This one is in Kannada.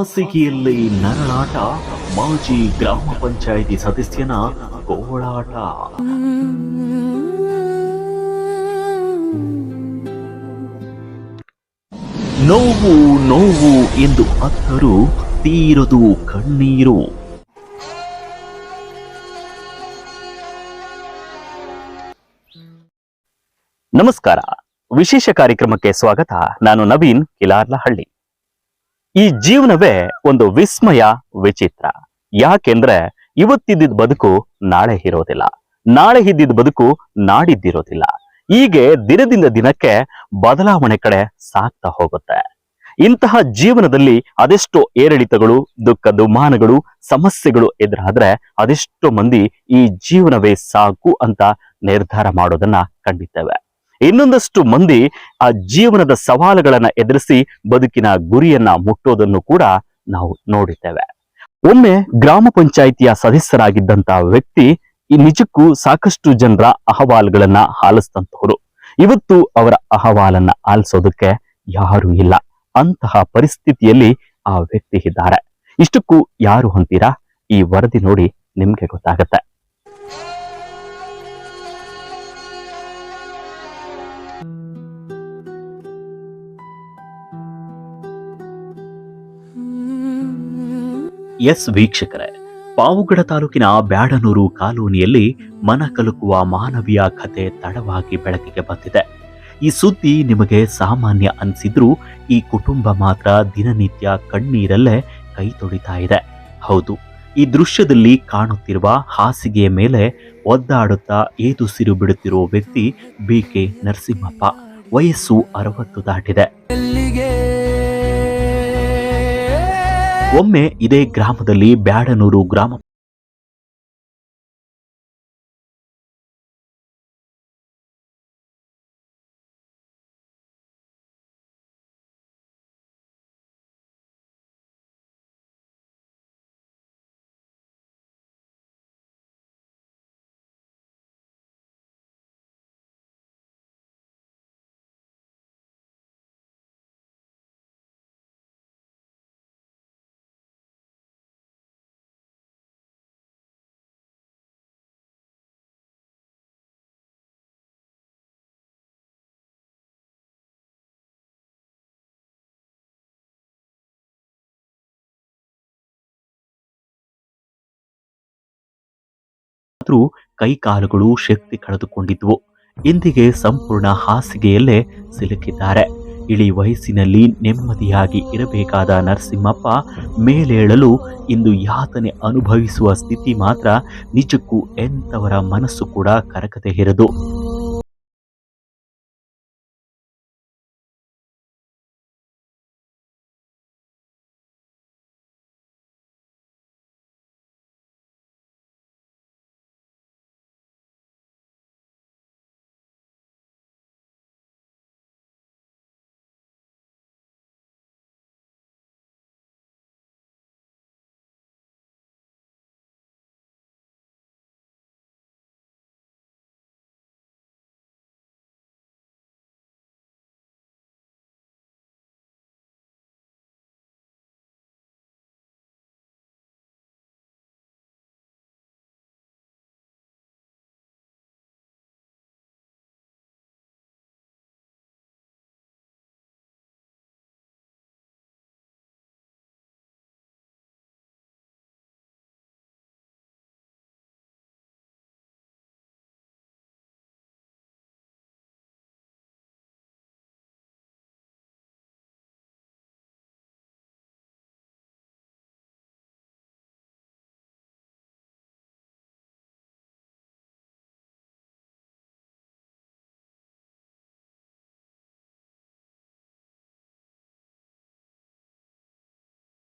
ಹಾಸಿಗೆಯಲ್ಲಿ ನರಳಾಟ, ಮಾಜಿ ಗ್ರಾಮ ಪಂಚಾಯಿತಿ ಸದಸ್ಯನ ಗೋಳಾಟ. ನೋವು ನೋವು ಎಂದು ಅತ್ತರು ತೀರದು ಕಣ್ಣೀರು. ನಮಸ್ಕಾರ, ವಿಶೇಷ ಕಾರ್ಯಕ್ರಮಕ್ಕೆ ಸ್ವಾಗತ. ನಾನು ನವೀನ್ ಕಿಲಾರ್ಲಹಳ್ಳಿ. ಈ ಜೀವನವೇ ಒಂದು ವಿಸ್ಮಯ, ವಿಚಿತ್ರ. ಯಾಕೆಂದ್ರೆ ಇವತ್ತಿದ್ದ ಬದುಕು ನಾಳೆ ಇರೋದಿಲ್ಲ, ನಾಳೆ ಇದ್ದಿದ್ದ ಬದುಕು ನಾಡಿದ್ದಿರೋದಿಲ್ಲ. ಹೀಗೆ ದಿನದಿಂದ ದಿನಕ್ಕೆ ಬದಲಾವಣೆ ಕಡೆ ಸಾಗ್ತಾ ಹೋಗುತ್ತೆ. ಇಂತಹ ಜೀವನದಲ್ಲಿ ಅದೆಷ್ಟೋ ಏರಿಳಿತಗಳು, ದುಃಖ ದುಮ್ಮಾನಗಳು, ಸಮಸ್ಯೆಗಳು ಎದುರಾದ್ರೆ ಅದೆಷ್ಟೋ ಮಂದಿ ಈ ಜೀವನವೇ ಸಾಕು ಅಂತ ನಿರ್ಧಾರ ಮಾಡೋದನ್ನ ಕಂಡಿದ್ದೇವೆ. ಇನ್ನೊಂದಷ್ಟು ಮಂದಿ ಆ ಜೀವನದ ಸವಾಲುಗಳನ್ನ ಎದುರಿಸಿ ಬದುಕಿನ ಗುರಿಯನ್ನ ಮುಟ್ಟೋದನ್ನು ಕೂಡ ನಾವು ನೋಡಿದ್ದೇವೆ. ಒಮ್ಮೆ ಗ್ರಾಮ ಪಂಚಾಯಿತಿಯ ಸದಸ್ಯರಾಗಿದ್ದಂತ ವ್ಯಕ್ತಿ ಈ ನಿಜಕ್ಕೂ ಸಾಕಷ್ಟು ಜನರ ಅಹವಾಲುಗಳನ್ನ ಆಲಿಸಿದಂತವರು. ಇವತ್ತು ಅವರ ಅಹವಾಲನ್ನ ಆಲಿಸೋದಕ್ಕೆ ಯಾರು ಇಲ್ಲ. ಅಂತಹ ಪರಿಸ್ಥಿತಿಯಲ್ಲಿ ಆ ವ್ಯಕ್ತಿ ಇದ್ದಾರೆ. ಇಷ್ಟಕ್ಕೂ ಯಾರು ಅಂತೀರಾ? ಈ ವರದಿ ನೋಡಿ ನಿಮ್ಗೆ ಗೊತ್ತಾಗತ್ತೆ. ಎಸ್ ವೀಕ್ಷಕರೇ, ಪಾವುಗಡ ತಾಲೂಕಿನ ಬ್ಯಾಡನೂರು ಕಾಲೋನಿಯಲ್ಲಿ ಮನ ಕಲುಕುವ ಮಾನವೀಯ ಕಥೆ ತಡವಾಗಿ ಬೆಳಕಿಗೆ ಬಂದಿದೆ. ಈ ಸುದ್ದಿ ನಿಮಗೆ ಸಾಮಾನ್ಯ ಅನಿಸಿದ್ರೂ ಈ ಕುಟುಂಬ ಮಾತ್ರ ದಿನನಿತ್ಯ ಕಣ್ಣೀರಲ್ಲೇ ಕೈ ತೊಳಿತಾ ಇದೆ. ಹೌದು, ಈ ದೃಶ್ಯದಲ್ಲಿ ಕಾಣುತ್ತಿರುವ ಹಾಸಿಗೆಯ ಮೇಲೆ ಒದ್ದಾಡುತ್ತಾ ಏದುಸಿರು ಬಿಡುತ್ತಿರುವ ವ್ಯಕ್ತಿ BK ನರಸಿಂಹಪ್ಪ. ವಯಸ್ಸು 60 ದಾಟಿದೆ. ಒಮ್ಮೆ ಇದೇ ಗ್ರಾಮದಲ್ಲಿ ಬ್ಯಾಡನೂರು ಗ್ರಾಮ ಕೈ ಕಾಲುಗಳು ಶಕ್ತಿ ಕಳೆದುಕೊಂಡಿದ್ವು. ಇಂದಿಗೆ ಸಂಪೂರ್ಣ ಹಾಸಿಗೆಯಲ್ಲೇ ಸಿಲುಕಿದ್ದಾರೆ. ಇಳಿ ವಯಸ್ಸಿನಲ್ಲಿ ನೆಮ್ಮದಿಯಾಗಿ ಇರಬೇಕಾದ ನರಸಿಂಹಪ್ಪ ಮೇಲೇಳಲು ಇಂದು ಯಾತನೆ ಅನುಭವಿಸುವ ಸ್ಥಿತಿ ಮಾತ್ರ ನಿಜಕ್ಕೂ ಎಂಥವರ ಮನಸ್ಸು ಕೂಡ ಕರಗದೆ ಇರದು.